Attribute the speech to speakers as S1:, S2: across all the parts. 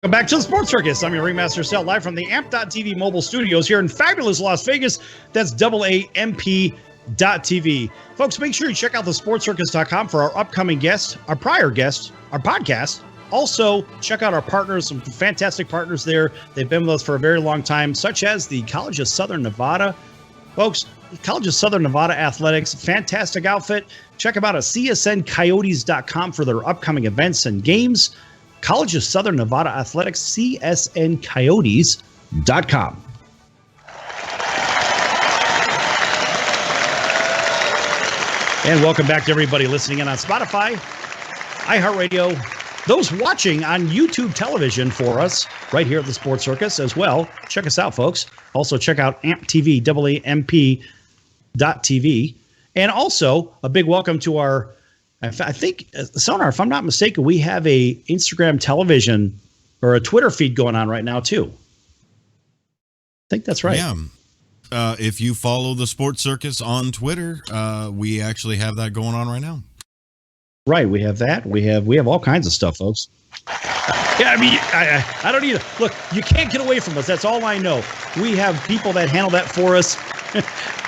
S1: Welcome back to the Sports Circus. I'm your ringmaster, Sal, live from the AAMP.TV mobile studios here in fabulous Las Vegas. That's AAMP.TV. Folks, make sure you check out the sportscircus.com for our upcoming guests, our prior guests, our podcast. Also, check out our partners, some fantastic partners there. They've been with us for a very long time, such as the College of Southern Nevada. Folks, College of Southern Nevada Athletics, fantastic outfit. Check them out at csncoyotes.com for their upcoming events and games. College of Southern Nevada Athletics, csncoyotes.com. And welcome back to everybody listening in on Spotify, iHeartRadio, those watching on YouTube television for us right here at the Sports Circus as well. Check us out, folks. Also, check out AAMPtv, AAMP.TV. And also, a big welcome to our, I think, Sonar, if I'm not mistaken, we have a Instagram television or a Twitter feed going on right now, too. I think that's right.
S2: Yeah. If you follow the Sports Circus on Twitter, we actually have that going on right now.
S1: Right, we have that. We have all kinds of stuff, folks. Yeah, I mean, I don't need to look. You can't get away from us. That's all I know. We have people that handle that for us,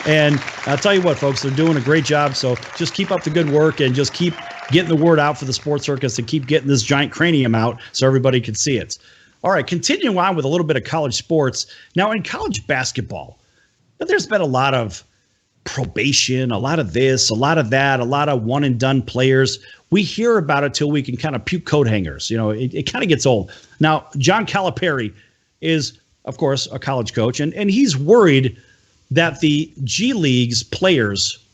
S1: and I'll tell you what, folks, they're doing a great job. So just keep up the good work and just keep getting the word out for the Sports Circus and keep getting this giant cranium out so everybody can see it. All right, continuing on with a little bit of college sports. Now, in college basketball, there's been a lot of probation, a lot of this, a lot of that, a lot of one and done players. We hear about it till we can kind of puke coat hangers. You know, it kind of gets old. Now, John Calipari is, of course, a college coach, and he's worried that the G League's players,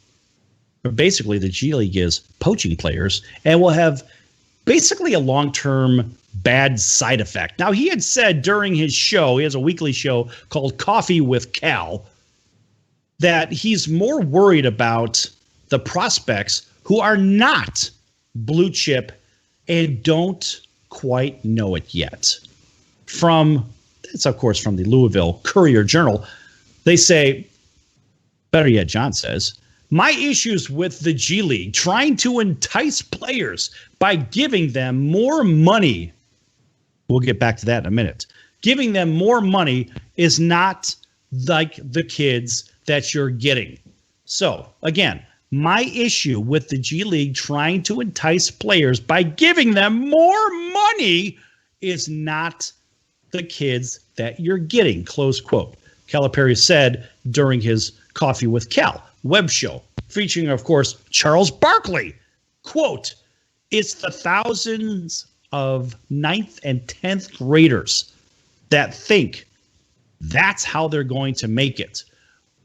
S1: or basically the G League is poaching players, and will have basically a long-term bad side effect. Now, he had said during his show, he has a weekly show called Coffee with Cal, that he's more worried about the prospects who are not blue chip and don't quite know it yet. It's of course from the Louisville Courier-Journal. They say, better yet, John says, my issues with the G League trying to entice players by giving them more money. We'll get back to that in a minute. Giving them more money is not like the kids that you're getting. So, again, my issue with the G League trying to entice players by giving them more money is not the kids that you're getting, close quote. Calipari said during his Coffee with Cal web show, featuring, of course, Charles Barkley. Quote, it's the thousands of 9th and 10th graders that think that's how they're going to make it.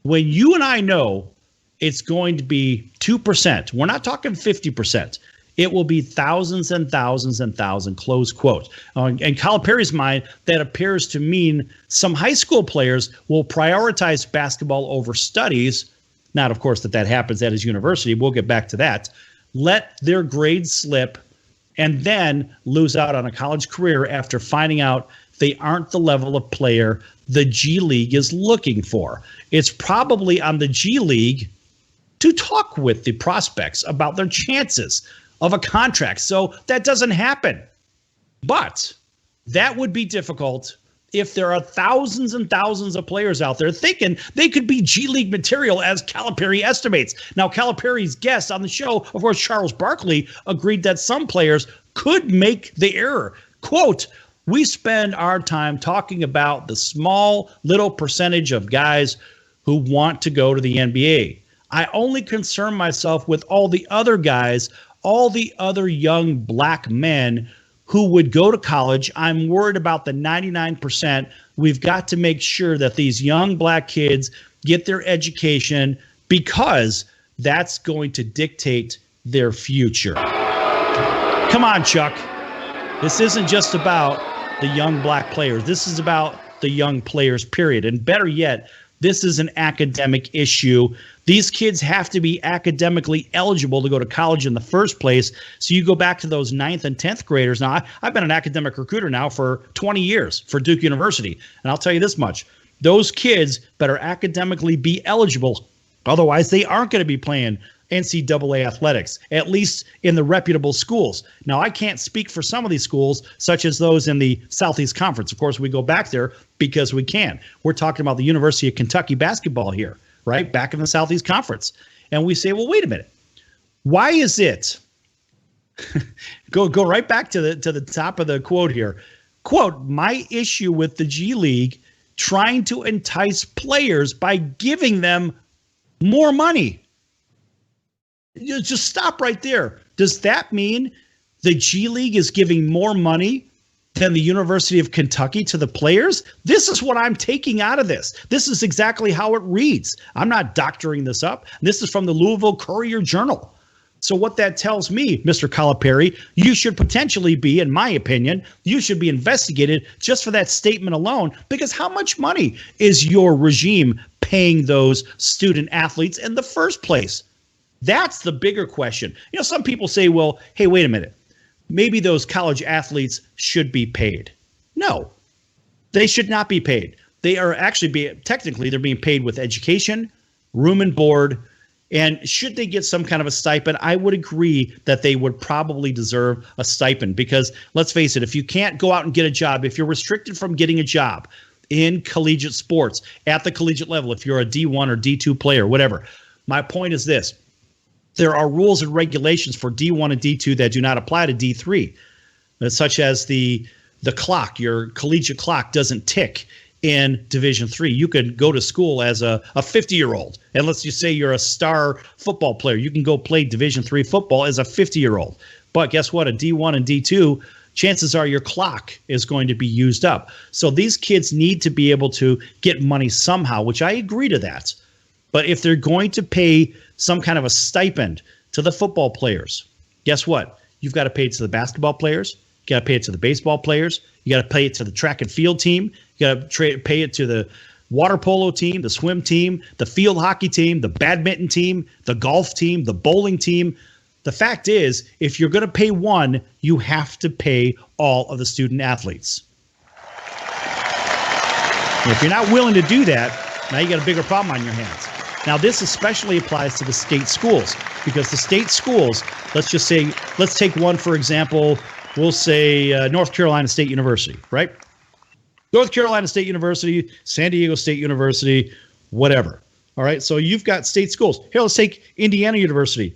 S1: When you and I know it's going to be 2%, we're not talking 50%. It will be thousands and thousands and thousands, close quote. In Calipari's mind, that appears to mean some high school players will prioritize basketball over studies. Not, of course, that happens at his university. We'll get back to that. Let their grades slip and then lose out on a college career after finding out they aren't the level of player the G League is looking for. It's probably on the G League to talk with the prospects about their chances of a contract. So that doesn't happen. But that would be difficult if there are thousands and thousands of players out there thinking they could be G League material, as Calipari estimates. Now, Calipari's guest on the show, of course, Charles Barkley, agreed that some players could make the error. Quote, we spend our time talking about the small little percentage of guys who want to go to the NBA. I only concern myself with all the other guys, all the other young black men who would go to college. I'm worried about the 99%. We've got to make sure that these young black kids get their education because that's going to dictate their future. Come on, Chuck. This isn't just about the young black players. This is about the young players, period. And better yet, this is an academic issue. These kids have to be academically eligible to go to college in the first place. So you go back to those 9th and 10th graders. Now, I've been an academic recruiter now for 20 years for Duke University. And I'll tell you this much. Those kids better academically be eligible. Otherwise, they aren't going to be playing NCAA athletics, at least in the reputable schools. Now, I can't speak for some of these schools, such as those in the Southeast Conference. Of course, we go back there because we can. We're talking about the University of Kentucky basketball here, right? Back in the Southeast Conference. And we say, well, wait a minute. Why is it? go right back to the top of the quote here. Quote, my issue with the G League trying to entice players by giving them more money. You just stop right there. Does that mean the G League is giving more money than the University of Kentucky to the players? This is what I'm taking out of this. This is exactly how it reads. I'm not doctoring this up. This is from the Louisville Courier-Journal. So what that tells me, Mr. Calipari, you should potentially be, in my opinion, you should be investigated just for that statement alone, because how much money is your regime paying those student athletes in the first place? That's the bigger question. You know, some people say, well, hey, wait a minute. Maybe those college athletes should be paid. No, they should not be paid. They are actually technically they're being paid with education, room and board. And should they get some kind of a stipend, I would agree that they would probably deserve a stipend, because let's face it, if you can't go out and get a job, if you're restricted from getting a job in collegiate sports at the collegiate level, if you're a D1 or D2 player, whatever, my point is this. There are rules and regulations for D1 and D2 that do not apply to D3, such as the clock. Your collegiate clock doesn't tick in Division III. You could go to school as a 50-year-old, and let's just say you're a star football player. You can go play Division III football as a 50-year-old. But guess what? A D1 and D2, chances are your clock is going to be used up. So these kids need to be able to get money somehow, which I agree to that. But if they're going to pay some kind of a stipend to the football players, guess what? You've got to pay it to the basketball players. You got to pay it to the baseball players. You got to pay it to the track and field team. You got to pay it to the water polo team, the swim team, the field hockey team, the badminton team, the golf team, the bowling team. The fact is, if you're going to pay one, you have to pay all of the student athletes. And if you're not willing to do that, now you got a bigger problem on your hands. Now, this especially applies to the state schools, because the state schools, let's take one, for example, we'll say North Carolina State University, right? North Carolina State University, San Diego State University, whatever. All right, so you've got state schools. Here, let's take Indiana University,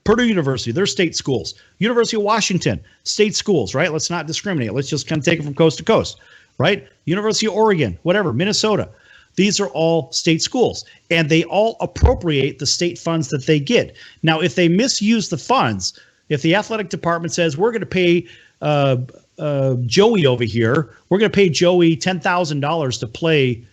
S1: Purdue University, they're state schools. University of Washington, state schools, right? Let's not discriminate. Let's just kind of take it from coast to coast, right? University of Oregon, whatever, Minnesota. These are all state schools, and they all appropriate the state funds that they get. Now, if they misuse the funds, if the athletic department says, we're going to pay Joey over here, we're going to pay Joey $10,000 to play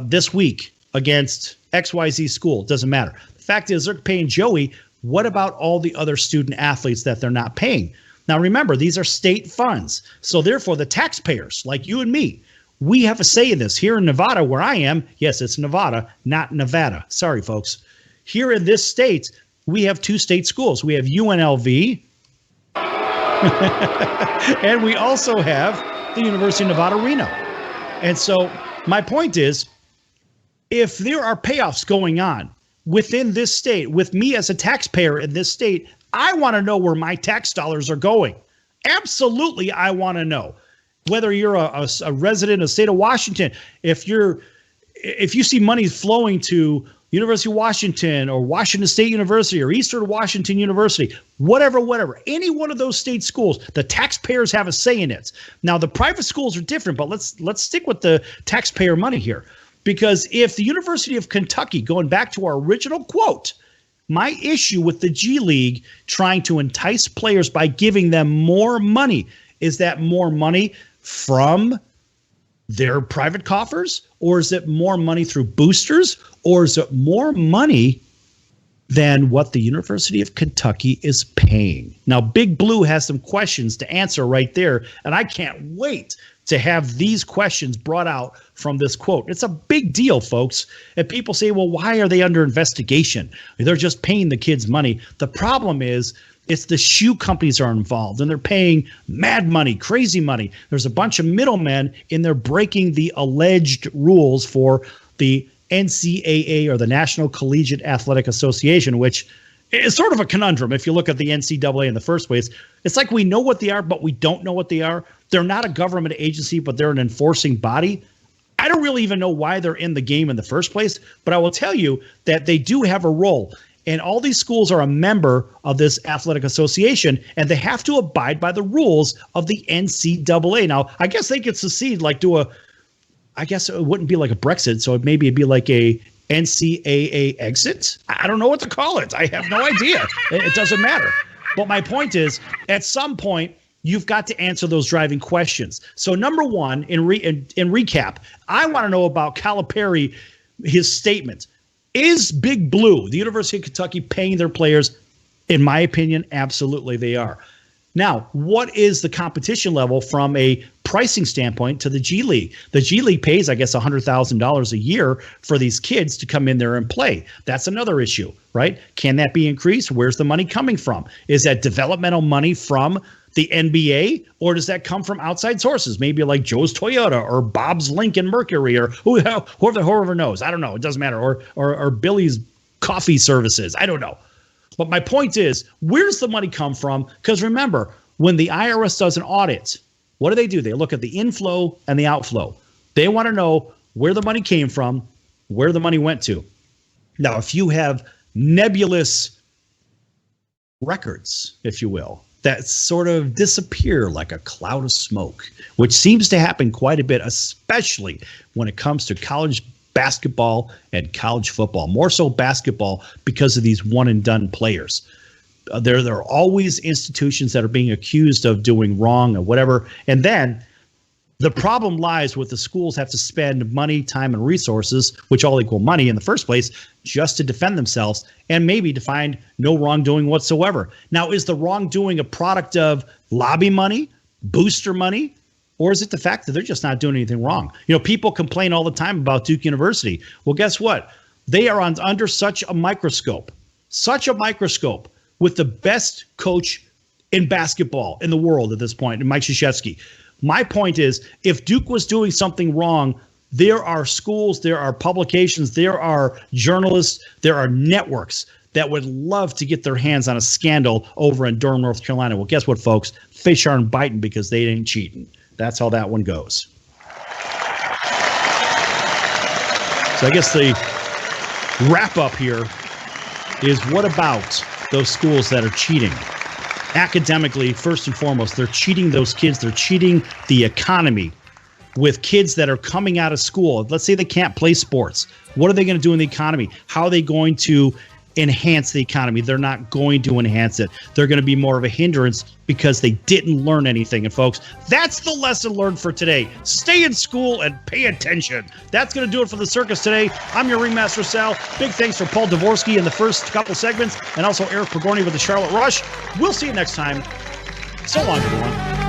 S1: this week against XYZ school, it doesn't matter. The fact is, they're paying Joey. What about all the other student athletes that they're not paying? Now, remember, these are state funds. So therefore, the taxpayers like you and me, we have a say in this. Here in Nevada, where I am, yes, it's Nevada, not Nevada. Sorry, folks. Here in this state, we have two state schools. We have UNLV, and we also have the University of Nevada, Reno. And so my point is, if there are payoffs going on within this state, with me as a taxpayer in this state, I want to know where my tax dollars are going. Absolutely, I want to know. Whether you're a resident of the state of Washington, if you see money flowing to University of Washington or Washington State University or Eastern Washington University, whatever, any one of those state schools, the taxpayers have a say in it. Now, the private schools are different, but let's stick with the taxpayer money here. Because if the University of Kentucky, going back to our original quote, my issue with the G League trying to entice players by giving them more money, is that more money from their private coffers, or is it more money through boosters, or is it more money than what the University of Kentucky is paying? Now, Big Blue has some questions to answer right there, and I can't wait to have these questions brought out from this quote. It's a big deal, folks. And people say, well, why are they under investigation? They're just paying the kids money. The problem is, it's the shoe companies are involved, and they're paying mad money, crazy money. There's a bunch of middlemen in there breaking the alleged rules for the NCAA, or the National Collegiate Athletic Association, which it's sort of a conundrum if you look at the NCAA in the first place. It's like we know what they are, but we don't know what they are. They're not a government agency, but they're an enforcing body. I don't really even know why they're in the game in the first place, but I will tell you that they do have a role. And all these schools are a member of this athletic association, and they have to abide by the rules of the NCAA. Now, I guess they could secede, like I guess it wouldn't be like a Brexit, so maybe it'd be like a NCAA exit. I don't know what to call it. I have no idea. It doesn't matter. But my point is, at some point, you've got to answer those driving questions. So number one, in recap, I want to know about Calipari, his statement. Is Big Blue, the University of Kentucky, paying their players? In my opinion, absolutely they are. Now, what is the competition level from a pricing standpoint to the G League? The G League pays, I guess, $100,000 a year for these kids to come in there and play. That's another issue, right? Can that be increased? Where's the money coming from? Is that developmental money from the NBA, or does that come from outside sources? Maybe like Joe's Toyota or Bob's Lincoln Mercury or whoever knows. I don't know. It doesn't matter. Or Billy's coffee services. I don't know. But my point is, where's the money come from? Because remember, when the IRS does an audit, what do? They look at the inflow and the outflow. They want to know where the money came from, where the money went to. Now, if you have nebulous records, if you will, that sort of disappear like a cloud of smoke, which seems to happen quite a bit, especially when it comes to college basketball and college football, more so basketball because of these one and done players. There are always institutions that are being accused of doing wrong or whatever. And then the problem lies with the schools have to spend money, time, and resources, which all equal money in the first place, just to defend themselves and maybe to find no wrongdoing whatsoever. Now, is the wrongdoing a product of lobby money, booster money? Or is it the fact that they're just not doing anything wrong? You know, people complain all the time about Duke University. Well, guess what? They are under such a microscope with the best coach in basketball in the world at this point, Mike Krzyzewski. My point is, if Duke was doing something wrong, there are schools, there are publications, there are journalists, there are networks that would love to get their hands on a scandal over in Durham, North Carolina. Well, guess what, folks? Fish aren't biting because they ain't cheating. That's how that one goes. So I guess the wrap up here is, what about those schools that are cheating? Academically, first and foremost, they're cheating those kids. They're cheating the economy with kids that are coming out of school. Let's say they can't play sports. What are they going to do in the economy? How are they going to enhance the economy? They're not going to enhance it. They're going to be more of a hindrance because they didn't learn anything. And folks, that's the lesson learned for today. Stay in school and pay attention. That's going to do it for the Circus today. I'm your ringmaster, Sal. Big thanks for Paul Dvorsky in the first couple segments, and also Eric Pagorni with the Charlotte Rush. We'll see you next time. So long, everyone.